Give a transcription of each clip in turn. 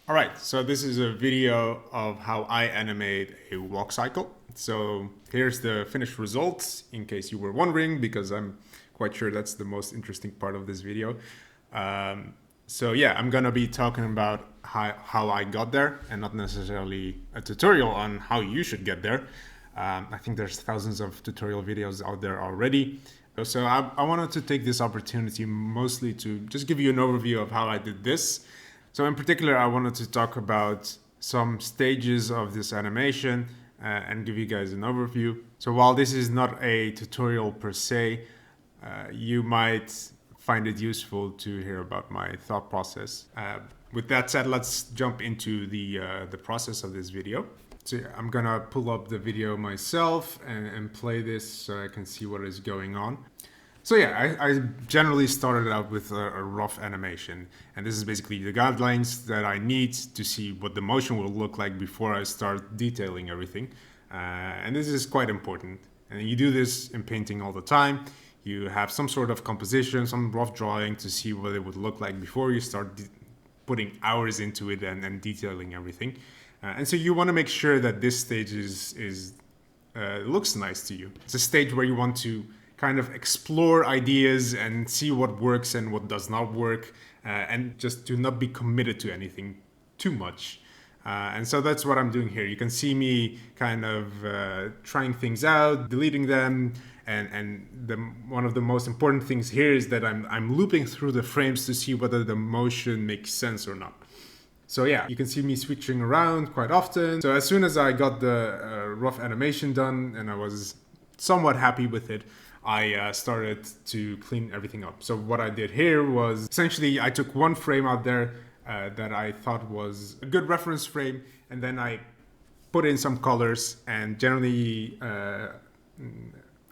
All right, so this is a video of how I animate a walk cycle. So here's the finished results in case you were wondering, because I'm quite sure that's the most interesting part of this video. So yeah, I'm gonna be talking about how I got there and not necessarily a tutorial on how you should get there. I think there's thousands of tutorial videos out there already. So I wanted to take this opportunity mostly to just give you an overview of how I did this. So in particular, I wanted to talk about some stages of this animation and give you guys an overview. So while this is not a tutorial per se, you might find it useful to hear about my thought process. With that said, let's jump into the process of this video. So yeah, I'm gonna pull up the video myself and play this so I can see what is going on. So yeah, I generally started out with a rough animation, and this is basically the guidelines that I need to see what the motion will look like before I start detailing everything. And this is quite important. And you do this in painting all the time. You have some sort of composition, some rough drawing to see what it would look like before you start putting hours into it and detailing everything. And so you want to make sure that this stage looks nice to you. It's a stage where you want to kind of explore ideas and see what works and what does not work, and just to not be committed to anything too much. And so that's what I'm doing here. You can see me kind of trying things out, deleting them, and one of the most important things here is that I'm looping through the frames to see whether the motion makes sense or not. So yeah, you can see me switching around quite often. So as soon as I got the rough animation done and I was somewhat happy with it, I started to clean everything up. So what I did here was essentially I took one frame out there that I thought was a good reference frame, and then I put in some colors and generally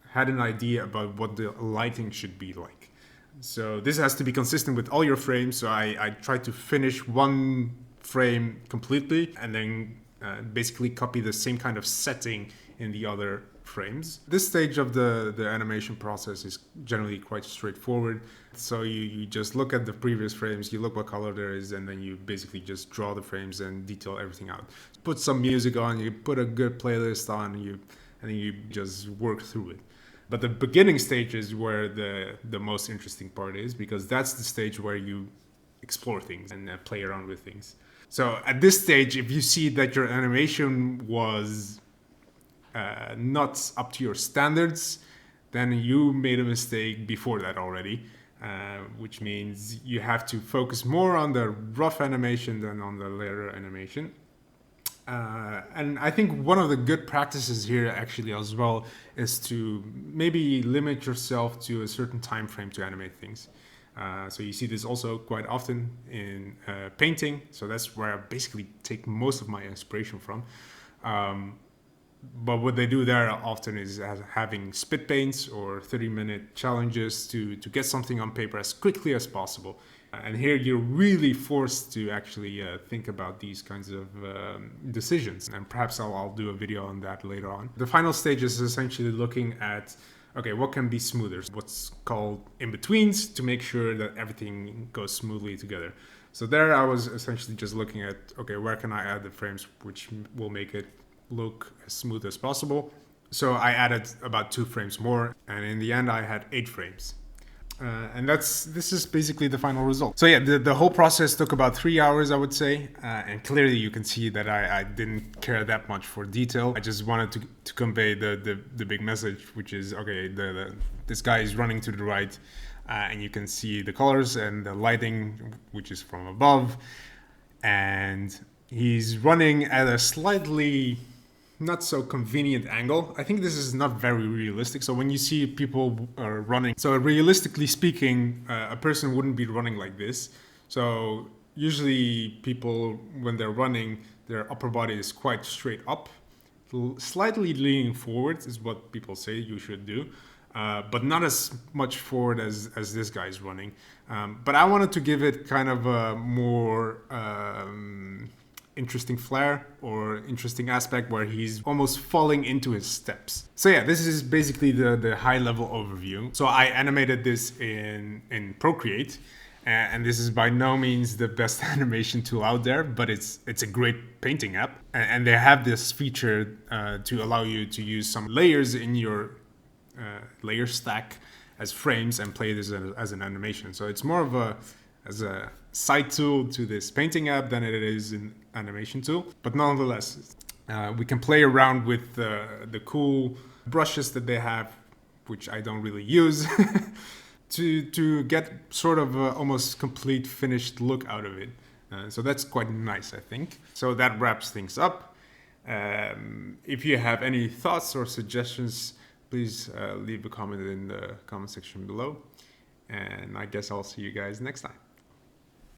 had an idea about what the lighting should be like. So this has to be consistent with all your frames. So I tried to finish one frame completely and then basically copy the same kind of setting in the other frames. This stage of the animation process is generally quite straightforward. So you just look at the previous frames, you look what color there is, and then you basically just draw the frames and detail everything out. Put some music on, you put a good playlist on, and then you just work through it. But the beginning stage is where the most interesting part is, because that's the stage where you explore things and play around with things. So at this stage, if you see that your animation was not up to your standards, then you made a mistake before that already, which means you have to focus more on the rough animation than on the layer animation. And I think one of the good practices here actually as well is to maybe limit yourself to a certain time frame to animate things. So you see this also quite often in painting. So that's where I basically take most of my inspiration from. But what they do there often is having spit paints or 30-minute challenges to get something on paper as quickly as possible. And here you're really forced to actually think about these kinds of decisions. And perhaps I'll do a video on that later on. The final stage is essentially looking at, okay, what can be smoother? What's called in-betweens to make sure that everything goes smoothly together. So there I was essentially just looking at, okay, where can I add the frames which will make it look as smooth as possible. So I added about 2 frames more, and in the end I had 8 frames. And this is basically the final result. So yeah, the whole process took about 3 hours, I would say. And clearly you can see that I didn't care that much for detail. I just wanted to convey the big message, which is, okay, this guy is running to the right, and you can see the colors and the lighting, which is from above. And he's running at a slightly not so convenient angle. I think this is not very realistic. So when you see people running, so realistically speaking, a person wouldn't be running like this. So usually people, when they're running, their upper body is quite straight up, slightly leaning forward is what people say you should do. But not as much forward as this guy's running. But I wanted to give it kind of a more interesting flair or interesting aspect where he's almost falling into his steps. So yeah, this is basically the high level overview. So I animated this in Procreate, And this is by no means the best animation tool out there, but it's a great painting app. And they have this feature to allow you to use some layers in your layer stack as frames and play this as an animation. So it's more of a side tool to this painting app than it is an animation tool. But nonetheless, we can play around with the cool brushes that they have, which I don't really use, to get sort of a almost complete finished look out of it. So that's quite nice, I think. So that wraps things up. If you have any thoughts or suggestions, please leave a comment in the comment section below. And I guess I'll see you guys next time.